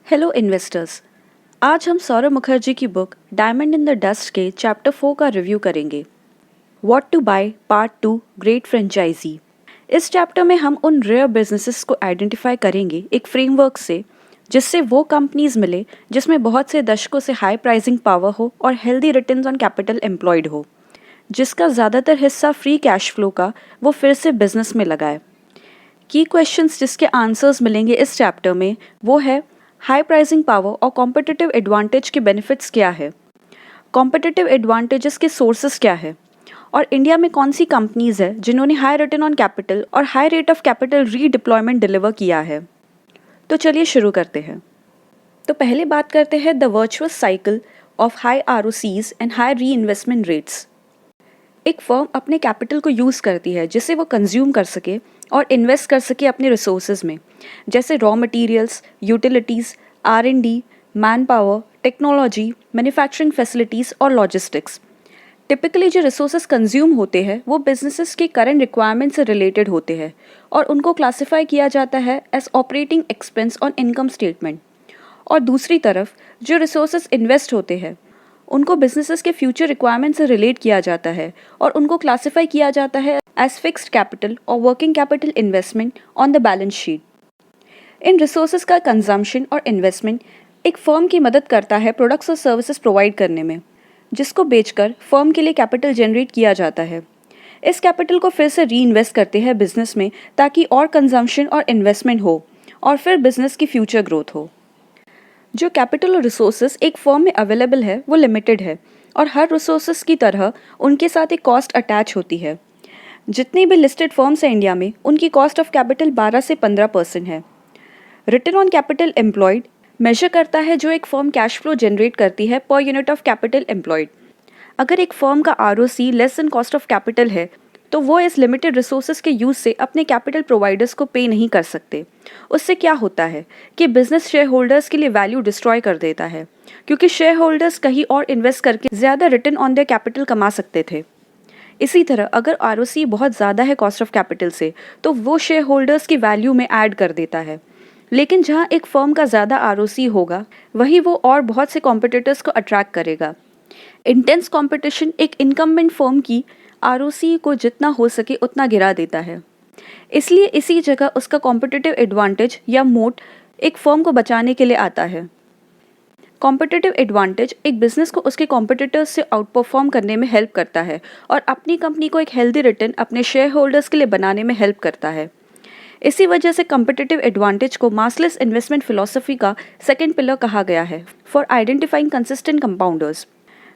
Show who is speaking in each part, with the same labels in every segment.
Speaker 1: Hello investors. आज हम सौरभ मुखर्जी की book diamond in the dust के चैप्टर 4 का रिव्यू करेंगे। What to buy part 2 great franchise. इस चैप्टर में हम उन रेयर बिजनेसेस को आइडेंटिफाई करेंगे एक फ्रेमवर्क से, जिससे वो कंपनीज मिले जिसमें बहुत से दशकों से हाई प्राइसिंग पावर हो और healthy returns on capital employed हो, जिसका ज़्यादातर हिस्सा फ्री कैश फ्लो का वो फिर से बिजनेस में लगाए। की क्वेश्चंस जिसके आंसर्स मिलेंगे इस चैप्टर में वो है हाई प्राइसिंग पावर और कॉम्पिटिटिव एडवांटेज के बेनिफिट्स क्या है, कॉम्पिटिटिव एडवांटेजेस के सोर्सेस क्या है, और इंडिया में कौन सी कंपनीज है जिन्होंने हाई रिटर्न ऑन कैपिटल और high rate of capital redeployment deliver किया है। तो चलिए शुरू करते हैं। तो पहले बात करते हैं the virtuous cycle of high ROCs and high री इन्वेस्टमेंट रेट्स। एक फर्म अपने कैपिटल को यूज़ करती है जिसे वो कंज्यूम कर सके और इन्वेस्ट कर सके अपने रिसोर्सेज में, जैसे raw materials, utilities, R&D, man power, technology, manufacturing facilities और लॉजिस्टिक्स। टिपिकली जो रिसोर्सेज कंज्यूम होते हैं वो बिजनेसेस के करंट रिक्वायरमेंट से रिलेटेड होते हैं और उनको क्लासिफाई किया जाता है as operating expense on income statement. और दूसरी तरफ जो रिसोर्सेज इन्वेस्ट होते हैं उनको बिजनेसेस के फ्यूचर रिक्वायरमेंट से रिलेट किया जाता है और उनको क्लासिफाई किया जाता है एज फिक्स्ड कैपिटल और working capital investment on the balance sheet. In resources का कंजम्पशन और इन्वेस्टमेंट एक फर्म की मदद करता है प्रोडक्ट्स और सर्विसेज प्रोवाइड करने में, जिसको बेचकर फर्म के लिए कैपिटल जनरेट किया जाता है। इस कैपिटल को फिर से री इन्वेस्ट करते हैं बिजनेस में ताकि और कंजम्पशन और इन्वेस्टमेंट हो और फिर बिजनेस की फ्यूचर ग्रोथ हो। जो कैपिटल और रिसोर्सेज एक फर्म में अवेलेबल है वो लिमिटेड है और हर रिसोर्सेज की तरह उनके साथ एक कॉस्ट अटैच होती है। जितनी भी लिस्टेड फर्म्स हैं इंडिया में उनकी कॉस्ट ऑफ कैपिटल 12 से 15% है। Return on capital employed measure करता है जो एक फर्म कैश फ्लो जनरेट करती है per unit of capital employed. अगर एक फर्म का ROC less than cost of capital है तो वो इस लिमिटेड रिसोर्सेज के यूज़ से अपने कैपिटल प्रोवाइडर्स को पे नहीं कर सकते। उससे क्या होता है कि बिजनेस शेयर होल्डर्स के लिए वैल्यू डिस्ट्रॉय कर देता है, क्योंकि शेयर होल्डर्स कहीं और इन्वेस्ट करके ज़्यादा रिटर्न ऑन देयर कैपिटल कमा सकते थे। इसी तरह अगर ROC बहुत ज़्यादा है कॉस्ट ऑफ कैपिटल से तो वो शेयर होल्डर्स की वैल्यू में ऐड कर देता है। लेकिन जहाँ एक फर्म का ज़्यादा ROC होगा वहीं वो और बहुत से कॉम्पिटिटर्स को अट्रैक्ट करेगा। इंटेंस कॉम्पिटिशन एक इनकम्बेंट फर्म की ROC को जितना हो सके उतना गिरा देता है। इसलिए इसी जगह उसका कॉम्पिटिटिव एडवांटेज या मोट एक फर्म को बचाने के लिए आता है। कॉम्पिटिटिव एडवांटेज एक बिजनेस को उसके कॉम्पिटिटर्स से आउट परफॉर्म करने में हेल्प करता है और अपनी कंपनी को एक हेल्दी रिटर्न अपने शेयर होल्डर्स के लिए बनाने में हेल्प करता है। इसी वजह से कॉम्पिटिटिव एडवांटेज को मासलेस इन्वेस्टमेंट फिलॉसफी का सेकंड पिलर कहा गया है फॉर आइडेंटिफाइंग कंसिस्टेंट कंपाउंडर्स।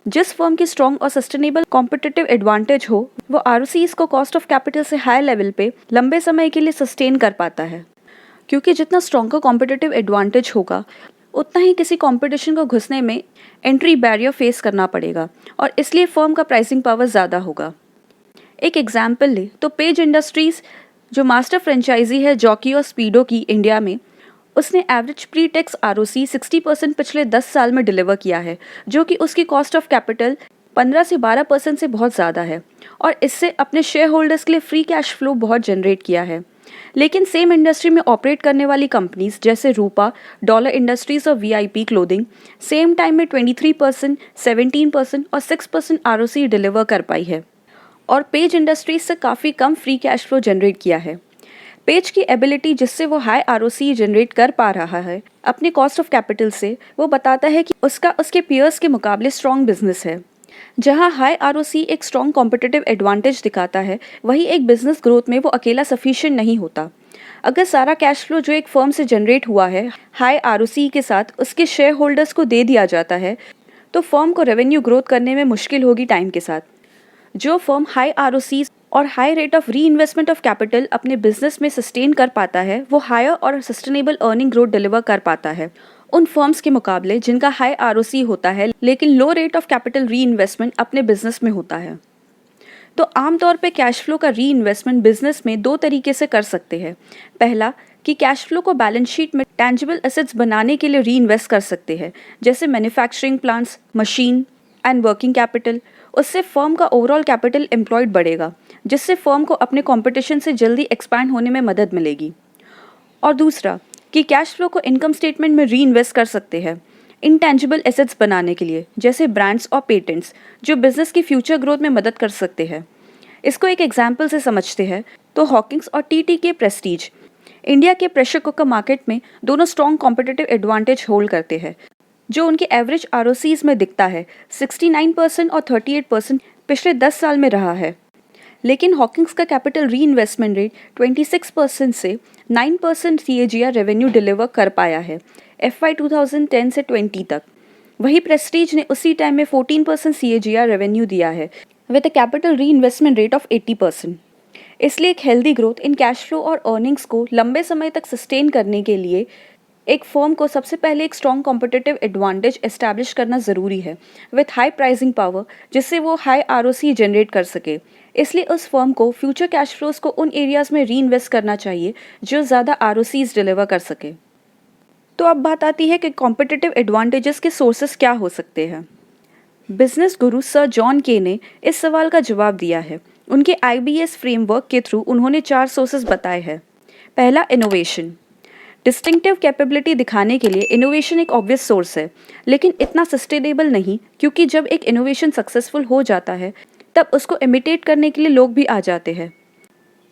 Speaker 1: जिस फर्म की स्ट्रॉन्ग और सस्टेनेबल कॉम्पिटिटिव एडवांटेज हो वो ROCs को कॉस्ट ऑफ कैपिटल से हाई लेवल पे लंबे समय के लिए सस्टेन कर पाता है, क्योंकि जितना स्ट्रॉन्गर कॉम्पिटिटिव एडवांटेज होगा उतना ही किसी कंपटीशन को घुसने में एंट्री बैरियर फेस करना पड़ेगा और इसलिए फर्म का प्राइसिंग पावर ज़्यादा होगा। एक एग्जाम्पल ले तो पेज इंडस्ट्रीज़ जो मास्टर फ्रेंचाइजी है जॉकी और स्पीडो की इंडिया में, उसने एवरेज प्री टैक्स ROC 60% पिछले 10 साल में डिलीवर किया है, जो कि उसकी कॉस्ट ऑफ कैपिटल 15 से 12% से बहुत ज़्यादा है और इससे अपने शेयर होल्डर्स के लिए फ्री कैश फ्लो बहुत जनरेट किया है। लेकिन सेम इंडस्ट्री में ऑपरेट करने वाली कंपनीज जैसे रूपा, डॉलर इंडस्ट्रीज और VIP क्लोथिंग सेम टाइम में 23%, 17% और 6% ROC डिलीवर कर पाई है और पेज इंडस्ट्रीज से काफ़ी कम फ्री कैश फ्लो जनरेट किया है। पेज की एबिलिटी जिससे वो हाई ROC जनरेट कर पा रहा है अपने कॉस्ट ऑफ कैपिटल से, वो बताता है कि उसका उसके पीयर्स के मुकाबले स्ट्रॉन्ग बिजनेस है। जहां हाई ROC एक स्ट्रॉन्ग कॉम्पिटिटिव एडवांटेज दिखाता है, वहीं एक बिजनेस ग्रोथ में वो अकेला सफिशिएंट नहीं होता। अगर सारा कैश फ्लो जो एक फर्म से जनरेट हुआ है हाई ROC के साथ उसके शेयर होल्डर्स को दे दिया जाता है तो फर्म को रेवेन्यू ग्रोथ करने में मुश्किल होगी टाइम के साथ। जो फर्म हाई ROC और हाई रेट ऑफ री इन्वेस्टमेंट ऑफ कैपिटल अपने बिजनेस में सस्टेन कर पाता है वो हायर और सस्टेनेबल अर्निंग ग्रोथ डिलीवर कर पाता है उन फर्म्स के मुकाबले जिनका हाई ROC होता है लेकिन लो रेट ऑफ कैपिटल री इन्वेस्टमेंट अपने बिजनेस में होता है। तो आमतौर पे कैश फ्लो का री इन्वेस्टमेंट बिजनेस में दो तरीके से कर सकते हैं। पहला कि कैश फ्लो को बैलेंस शीट में टेंजिबल एसेट्स बनाने के लिए री इन्वेस्ट कर सकते हैं, जैसे manufacturing plants, machine and working capital. उससे फर्म का ओवरऑल कैपिटल एम्प्लॉयड बढ़ेगा, जिससे फर्म को अपने कंपटीशन से जल्दी एक्सपैंड होने में मदद मिलेगी। और दूसरा कि कैश फ्लो को इनकम स्टेटमेंट में री इन्वेस्ट कर सकते हैं इंटेंजिबल एसेट्स बनाने के लिए, जैसे ब्रांड्स और पेटेंट्स, जो बिजनेस की फ्यूचर ग्रोथ में मदद कर सकते हैं। इसको एक एग्जाम्पल से समझते हैं तो हॉकिंस और टीटी के प्रेस्टीज इंडिया के प्रेशर कुकर मार्केट में दोनों स्ट्रॉन्ग कॉम्पिटिटिव एडवांटेज होल्ड करते हैं, जो उनके एवरेज आरओसीज में दिखता है 69% और 38% पिछले 10 साल में रहा है। लेकिन हॉकिंस का कैपिटल री इन्वेस्टमेंट रेट 26% से 9% CAGR रेवेन्यू डिलीवर कर पाया है FY 2010 से 20 तक। वही प्रेस्टीज ने उसी टाइम में 14% CAGR रेवेन्यू दिया है विद अ कैपिटल री इन्वेस्टमेंट रेट ऑफ 80%। इसलिए एक healthy growth in cash flow और अर्निंग्स को लंबे समय तक सस्टेन करने के लिए एक फर्म को सबसे पहले एक स्ट्रॉन्ग कॉम्पिटिटिव एडवांटेज एस्टैब्लिश करना ज़रूरी है विथ हाई प्राइसिंग पावर, जिससे वो हाई ROC जनरेट कर सके। इसलिए उस फर्म को फ्यूचर कैश फ्लोज को उन एरियाज में री इन्वेस्ट करना चाहिए जो ज़्यादा ROCs डिलीवर कर सके। तो अब बात आती है कि कॉम्पिटिटिव एडवांटेजेस के सोर्सेस क्या हो सकते हैं। बिजनेस गुरु सर जॉन के ने इस सवाल का जवाब दिया है। उनके IBS फ्रेमवर्क के थ्रू उन्होंने 4 सोर्सेस बताए हैं। पहला, इनोवेशन। डिस्टिंक्टिव कैपेबिलिटी दिखाने के लिए इनोवेशन एक ऑब्वियस सोर्स है, लेकिन इतना सस्टेनेबल नहीं, क्योंकि जब एक इनोवेशन सक्सेसफुल हो जाता है तब उसको इमिटेट करने के लिए लोग भी आ जाते हैं।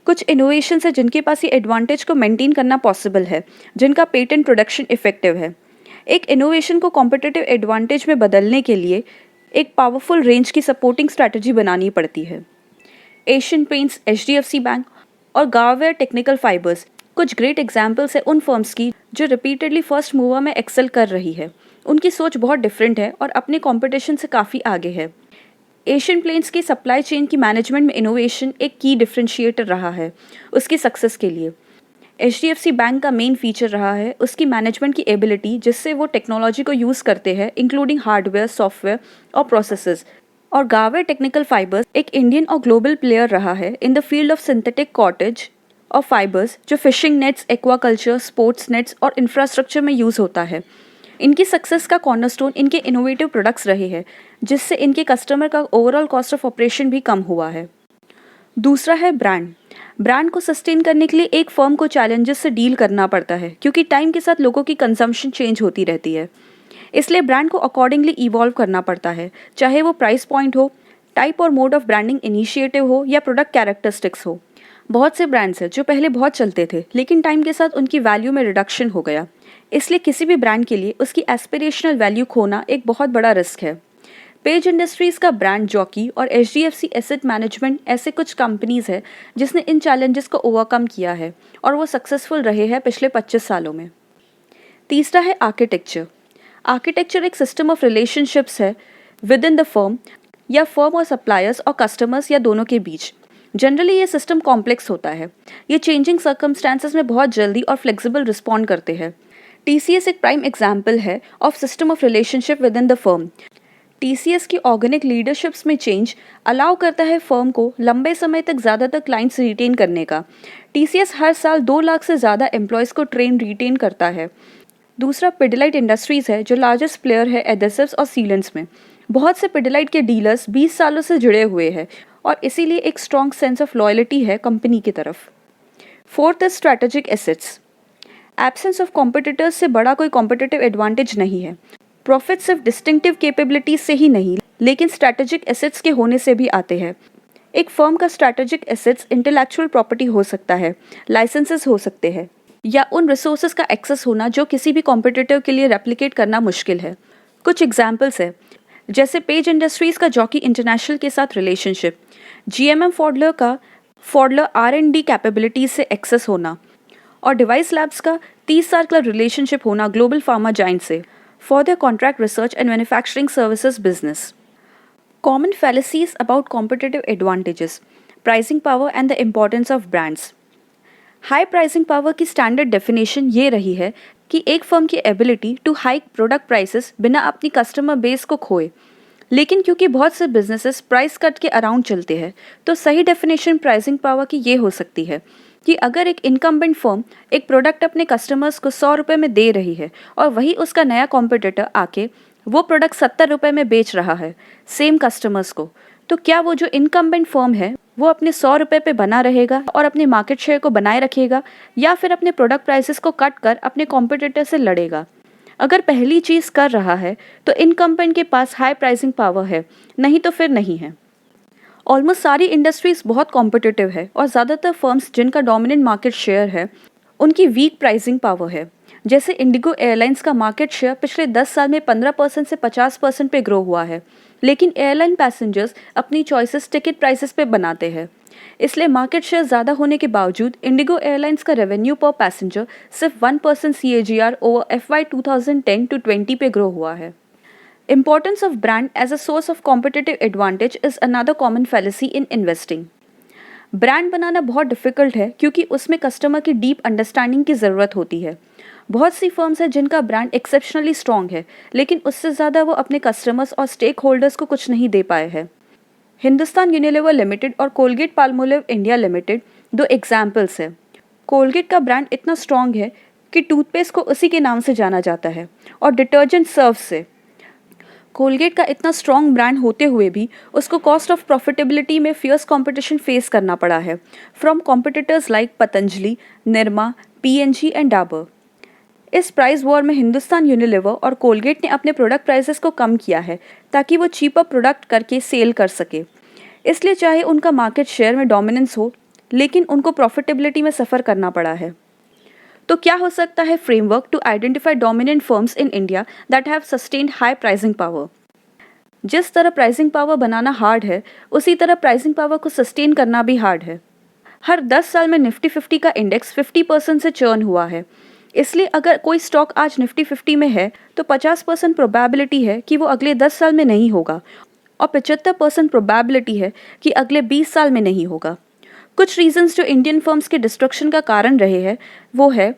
Speaker 1: कुछ इनोवेशंस है जिनके पास ये एडवांटेज को मेंटेन करना पॉसिबल है, जिनका पेटेंट प्रोडक्शन इफेक्टिव है। एक इनोवेशन को कॉम्पिटिटिव एडवांटेज में बदलने के लिए एक पावरफुल रेंज की सपोर्टिंग स्ट्रैटेजी बनानी पड़ती है। एशियन पेंट्स, HDFC बैंक और गार्वेयर टेक्निकल फाइबर्स कुछ ग्रेट एग्जाम्पल्स है उन फर्म्स की जो रिपीटेडली फर्स्ट मूवर में एक्सेल कर रही है। उनकी सोच बहुत डिफरेंट है और अपने कंपटीशन से काफ़ी आगे है। एशियन पेंट्स की सप्लाई चेन की मैनेजमेंट में इनोवेशन एक की डिफरेंशिएटर रहा है उसकी सक्सेस के लिए। HDFC बैंक का मेन फीचर रहा है उसकी मैनेजमेंट की एबिलिटी, जिससे वो टेक्नोलॉजी को यूज़ करते हैं इंक्लूडिंग हार्डवेयर, सॉफ्टवेयर और प्रोसेसेस। और गार्वेयर टेक्निकल फाइबर्स एक इंडियन और ग्लोबल प्लेयर रहा है in the field of synthetic cottage और फाइबर्स, जो fishing nets, aquaculture, sports nets और इंफ्रास्ट्रक्चर में यूज़ होता है। इनकी सक्सेस का कॉर्नरस्टोन इनके इनोवेटिव प्रोडक्ट्स रहे हैं, जिससे इनके कस्टमर का ओवरऑल कॉस्ट ऑफ ऑपरेशन भी कम हुआ है। दूसरा है ब्रांड। ब्रांड को सस्टेन करने के लिए एक फर्म को चैलेंजेस से डील करना पड़ता है, क्योंकि टाइम के साथ लोगों की कंजम्पशन चेंज होती रहती है। इसलिए ब्रांड को अकॉर्डिंगली इवॉल्व करना पड़ता है, चाहे वो प्राइस पॉइंट हो, टाइप और मोड ऑफ ब्रांडिंग इनिशिएटिव हो या प्रोडक्ट कैरेक्टरिस्टिक्स हो। बहुत से ब्रांड्स हैं जो पहले बहुत चलते थे, लेकिन टाइम के साथ उनकी वैल्यू में रिडक्शन हो गया। इसलिए किसी भी ब्रांड के लिए उसकी एस्पिरेशनल वैल्यू खोना एक बहुत बड़ा रिस्क है। पेज इंडस्ट्रीज़ का ब्रांड जॉकी और HDFC एसेट मैनेजमेंट ऐसे कुछ कंपनीज़ हैं जिसने इन चैलेंजेस को ओवरकम किया है और वो सक्सेसफुल रहे हैं पिछले 25 सालों में। तीसरा है आर्किटेक्चर। आर्किटेक्चर एक सिस्टम ऑफ रिलेशनशिप्स है विद इन द फर्म या फर्म और सप्लायर्स और कस्टमर्स या दोनों के बीच। जनरली ये सिस्टम कॉम्प्लेक्स होता है। ये चेंजिंग सर्कमस्टांसेस में बहुत जल्दी और फ्लेक्सिबल रिस्पॉन्ड करते हैं। TCS एक प्राइम एग्जाम्पल है of system of relationship with in the firm. TCS की ऑर्गेनिक लीडरशिप्स में चेंज अलाउ करता है फर्म को लंबे समय तक ज़्यादातर क्लाइंट्स रिटेन करने का। TCS हर साल 2 लाख से ज़्यादा एम्प्लॉयज़ को ट्रेन रिटेन करता है। दूसरा पिडिलाइट इंडस्ट्रीज़ है, जो लार्जेस्ट प्लेयर है एडेसिव्स और सीलेंट्स में। बहुत से पिडिलाइट के डीलर्स 20 सालों से जुड़े हुए हैं और इसीलिए एक स्ट्रॉन्ग सेंस ऑफ लॉयल्टी है कंपनी की तरफ। Fourth is strategic assets. Absence of competitors से बड़ा कोई कॉम्पिटिटिव एडवांटेज नहीं है। प्रॉफिट सिर्फ डिस्टिंक्टिव कैपेबिलिटीज से ही नहीं, लेकिन स्ट्रैटेजिक एसेट्स के होने से भी आते हैं। एक फर्म का स्ट्रैटेजिक एसेट्स इंटेलेक्चुअल प्रॉपर्टी हो सकता है, लाइसेंसेस हो सकते हैं, या उन रिसोर्सेज का एक्सेस होना जो किसी भी कॉम्पिटिटर के लिए रेप्लिकेट करना मुश्किल है। कुछ एग्जाम्पल्स है, जैसे पेज इंडस्ट्रीज़ का जॉकी इंटरनेशनल के साथ रिलेशनशिप, GMM फॉडलर का फॉडलर R&D कैपेबिलिटीज से एक्सेस होना, और डिवाइस लैब्स का 30 साल का रिलेशनशिप होना ग्लोबल फार्मा जाइंट से for their contract research and manufacturing services business. Common fallacies about competitive advantages, pricing power and the importance of brands. High pricing power की standard definition ये रही है कि एक फर्म की ability to hike product prices बिना अपनी customer base को खोए। लेकिन क्योंकि बहुत से बिजनेसेस प्राइस कट के अराउंड चलते हैं, तो सही डेफिनेशन प्राइसिंग पावर की ये हो सकती है कि अगर एक इनकम्बेंट फर्म एक प्रोडक्ट अपने कस्टमर्स को 100 रुपये में दे रही है और वही उसका नया कॉम्पिटिटर आके वो प्रोडक्ट 70 रुपये में बेच रहा है सेम कस्टमर्स को, तो क्या वो जो इनकम्बेंट फर्म है वो अपने 100 रुपये पे बना रहेगा और अपने मार्केट शेयर को बनाए रखेगा, या फिर अपने प्रोडक्ट प्राइसेस को कट कर अपने कॉम्पिटिटर से लड़ेगा। अगर पहली चीज़ कर रहा है तो इनकम्बेंट के पास हाई प्राइसिंग पावर है, नहीं तो फिर नहीं है। ऑलमोस्ट सारी इंडस्ट्रीज बहुत कॉम्पिटिटिव है और ज़्यादातर फर्म्स जिनका डोमिनेंट मार्केट शेयर है उनकी वीक प्राइसिंग पावर है। जैसे इंडिगो एयरलाइंस का मार्केट शेयर पिछले 10 साल में 15% से 50% पे ग्रो हुआ है, लेकिन एयरलाइन पैसेंजर्स अपनी चॉइसेस टिकट प्राइसेस पे बनाते हैं। इसलिए मार्केट शेयर ज़्यादा होने के बावजूद इंडिगो एयरलाइंस का रेवेन्यू पर पैसेंजर सिर्फ 1% CAGR ओवर FY 2010 to 20 पे ग्रो हुआ है। Importance of brand as a source of competitive advantage is another common fallacy in investing. Brand बनाना बहुत डिफ़िकल्ट है क्योंकि उसमें कस्टमर की डीप अंडरस्टैंडिंग की ज़रूरत होती है। बहुत सी फर्म्स हैं जिनका ब्रांड एक्सेप्शनली स्ट्रॉन्ग है, लेकिन उससे ज़्यादा वो अपने कस्टमर्स और स्टेक होल्डर्स को कुछ नहीं दे पाए हैं। हिंदुस्तान यूनिलीवर लिमिटेड और कोलगेट पाल्मोलिव इंडिया लिमिटेड दो एग्जाम्पल्स हैं। कोलगेट का ब्रांड इतना स्ट्रॉन्ग है कि टूथपेस्ट को उसी के नाम से जाना जाता है और डिटर्जेंट सर्फ से। कोलगेट का इतना स्ट्रॉन्ग ब्रांड होते हुए भी उसको कॉस्ट ऑफ प्रॉफिटेबिलिटी में फियर्स कंपटीशन फेस करना पड़ा है from competitors like Patanjali, Nirma, P&G and Dabur. इस प्राइस वॉर में हिंदुस्तान यूनिलीवर और कोलगेट ने अपने प्रोडक्ट प्राइसेस को कम किया है ताकि वो चीपर प्रोडक्ट करके सेल कर सके। इसलिए चाहे उनका मार्केट शेयर में डोमिनेंस हो, लेकिन उनको प्रॉफिटेबिलिटी में सफ़र करना पड़ा है। तो क्या हो सकता है framework to identify dominant firms in India that have sustained high pricing power? जिस तरह प्राइसिंग पावर बनाना हार्ड है, उसी तरह प्राइसिंग पावर को सस्टेन करना भी हार्ड है। हर 10 साल में निफ्टी 50 का इंडेक्स 50% से चर्न हुआ है। इसलिए अगर कोई स्टॉक आज निफ्टी 50 में है तो 50% प्रोबेबिलिटी है कि वो अगले 10 साल में नहीं होगा और 75% प्रोबेबिलिटी है कि अगले 20 साल में नहीं होगा। कुछ रीजंस जो इंडियन फर्म्स के डिस्ट्रक्शन का कारण रहे हैं वो है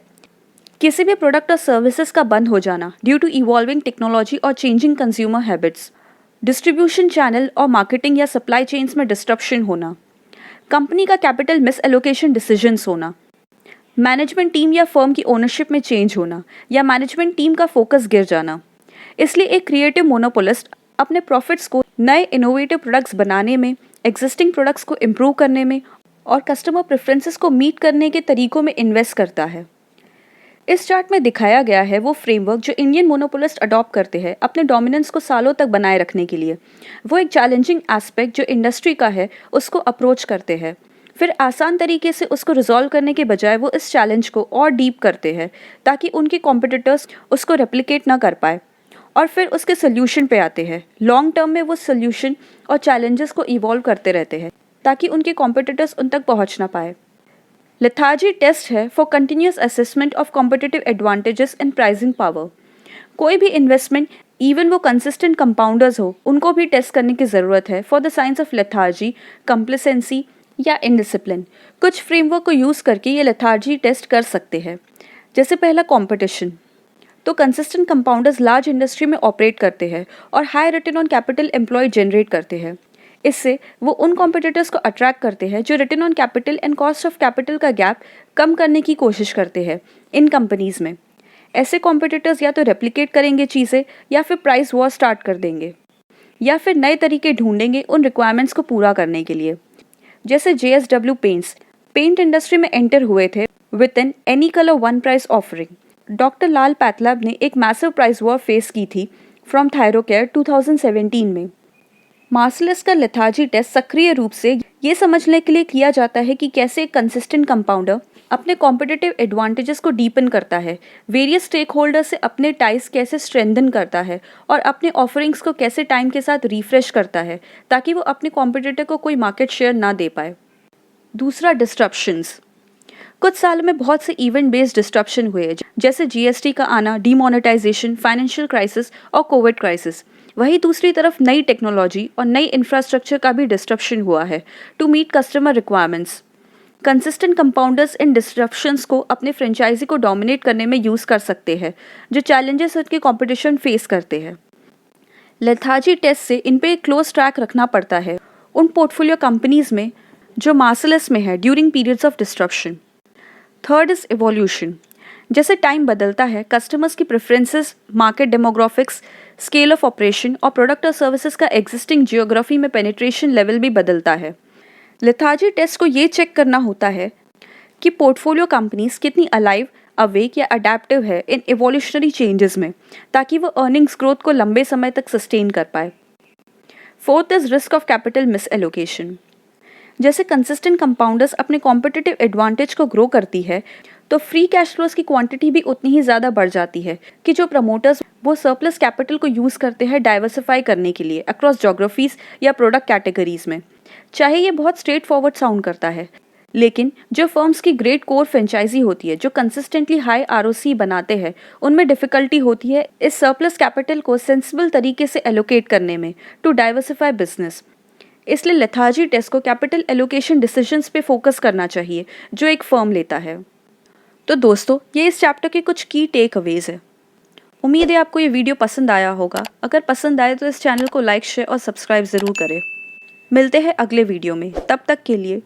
Speaker 1: किसी भी प्रोडक्ट और सर्विसेज का बंद हो जाना ड्यू टू इवॉल्विंग टेक्नोलॉजी और changing consumer habits, distribution channel और मार्केटिंग या सप्लाई चेन्स में डिस्ट्रप्शन होना, कंपनी का कैपिटल मिस एलोकेशन डिसीजंस होना, मैनेजमेंट टीम या फर्म की ओनरशिप में चेंज होना या मैनेजमेंट टीम का फोकस गिर जाना। इसलिए एक क्रिएटिव मोनोपोलिस्ट अपने प्रॉफिट्स को नए इनोवेटिव प्रोडक्ट्स बनाने में, एग्जिस्टिंग प्रोडक्ट्स को इम्प्रूव करने में और कस्टमर प्रेफरेंसेस को मीट करने के तरीकों में इन्वेस्ट करता है। इस चार्ट में दिखाया गया है वो फ्रेमवर्क जो इंडियन मोनोपोलिस्ट अडॉप्ट करते हैं अपने डोमिनेंस को सालों तक बनाए रखने के लिए। वो एक चैलेंजिंग एस्पेक्ट जो इंडस्ट्री का है उसको अप्रोच करते हैं, फिर आसान तरीके से उसको रिजॉल्व करने के बजाय वो इस चैलेंज को और डीप करते हैं ताकि उनके कॉम्पिटिटर्स उसको रेप्लिकेट ना कर पाए, और फिर उसके सोल्यूशन पे आते हैं। लॉन्ग टर्म में वो सोल्यूशन और चैलेंजेस को इवॉल्व करते रहते हैं ताकि उनके कॉम्पिटिटर्स उन तक पहुंच ना पाए। लेथार्जी टेस्ट है for continuous assessment of competitive advantages in pricing power. कोई भी इन्वेस्टमेंट, इवन वो कंसिस्टेंट कंपाउंडर्स हो, उनको भी टेस्ट करने की ज़रूरत है for the science of lethargy, complacency या इनडिसिप्लिन। कुछ फ्रेमवर्क को यूज़ करके ये लेथार्जी टेस्ट कर सकते हैं। जैसे पहला कंपटीशन, तो कंसिस्टेंट कंपाउंडर्स लार्ज इंडस्ट्री में ऑपरेट करते हैं और high return on capital employ generate करते हैं। इससे वो उन कॉम्पिटिटर्स को अट्रैक्ट करते हैं जो return on capital and cost of capital का गैप कम करने की कोशिश करते हैं इन कंपनीज में। ऐसे कॉम्पिटिटर्स या तो रेप्लिकेट करेंगे चीज़ें या फिर प्राइस वॉर स्टार्ट कर देंगे या फिर नए तरीके ढूंढेंगे उन रिक्वायरमेंट्स को पूरा करने के लिए। जैसे JSW पेंट्स पेंट इंडस्ट्री में एंटर हुए थे with an any colour one price offering. Doctor Lal path lab ने एक मैसिव प्राइस वॉर फेस की थी फ्रॉम थायरोकेयर 2017 में। मार्सलिस का लेथार्जी टेस्ट सक्रिय रूप से ये समझने के लिए किया जाता है कि कैसे एक कंसिस्टेंट कंपाउंडर अपने कॉम्पिटिटिव एडवांटेजेस को डीपन करता है, वेरियस स्टेक होल्डर से अपने टाइज कैसे स्ट्रेंथन करता है और अपने ऑफरिंग्स को कैसे टाइम के साथ रिफ्रेश करता है ताकि वो अपने कॉम्पिटिटर को कोई मार्केट शेयर ना दे पाए। दूसरा, डिस्ट्रप्शंस। कुछ सालों में बहुत से इवेंट बेस्ड डिस्ट्रप्शन हुए जैसे GST का आना, डीमोनेटाइजेशन, फाइनेंशियल क्राइसिस और कोविड क्राइसिस। वहीं दूसरी तरफ नई टेक्नोलॉजी और नई इंफ्रास्ट्रक्चर का भी डिस्ट्रप्शन हुआ है to meet customer requirements. Consistent compounders इन डिस्ट्रप्शंस को अपने फ्रेंचाइजी को डोमिनेट करने में यूज़ कर सकते हैं जो चैलेंजेस उनके कॉम्पिटिशन फेस करते हैं। लेथार्जी टेस्ट से इन पे एक क्लोज ट्रैक रखना पड़ता है उन पोर्टफोलियो कंपनीज में जो मार्सलिस में है during periods of disruption. Third is evolution. जैसे टाइम बदलता है, कस्टमर्स की preferences, market demographics, scale of operation और प्रोडक्ट और सर्विसेज का एग्जिस्टिंग जियोग्राफी में पेनिट्रेशन लेवल भी बदलता है। लेथार्जी टेस्ट को ये चेक करना होता है कि पोर्टफोलियो कंपनीज कितनी अलाइव, अवेक या अडेप्टिव है इन इवोल्यूशनरी चेंजेस में, ताकि वो अर्निंग्स ग्रोथ को लंबे समय तक सस्टेन कर पाए। Fourth is risk of capital miss allocation. जैसे कंसिस्टेंट कंपाउंडर्स अपने कॉम्पिटिटिव एडवांटेज को ग्रो करती है, तो फ्री कैश फ्लोज की क्वांटिटी भी उतनी ही ज़्यादा बढ़ जाती है कि जो प्रमोटर्स वो सरप्लस कैपिटल को यूज़ करते हैं डाइवर्सिफाई करने के लिए अक्रॉस जोग्राफीज या प्रोडक्ट कैटेगरीज में। चाहे ये बहुत स्ट्रेट फॉरवर्ड साउंड करता है, लेकिन जो फर्म्स की ग्रेट कोर फ्रेंचाइजी होती है, जो कंसिस्टेंटली हाई आरओसी बनाते हैं, उनमें डिफिकल्टी होती है इस सरप्लस कैपिटल को सेंसिबल तरीके से एलोकेट करने में टू डाइवर्सिफाई बिजनेस। इसलिए लेथार्जी टेस्ट को कैपिटल एलोकेशन डिसीजंस पे फोकस करना चाहिए जो एक फर्म लेता है। तो दोस्तों, ये इस चैप्टर के कुछ की टेक अवेज है। उम्मीद है आपको ये वीडियो पसंद आया होगा। अगर पसंद आए तो इस चैनल को लाइक, शेयर और सब्सक्राइब ज़रूर करें। मिलते हैं अगले वीडियो में, तब तक के लिए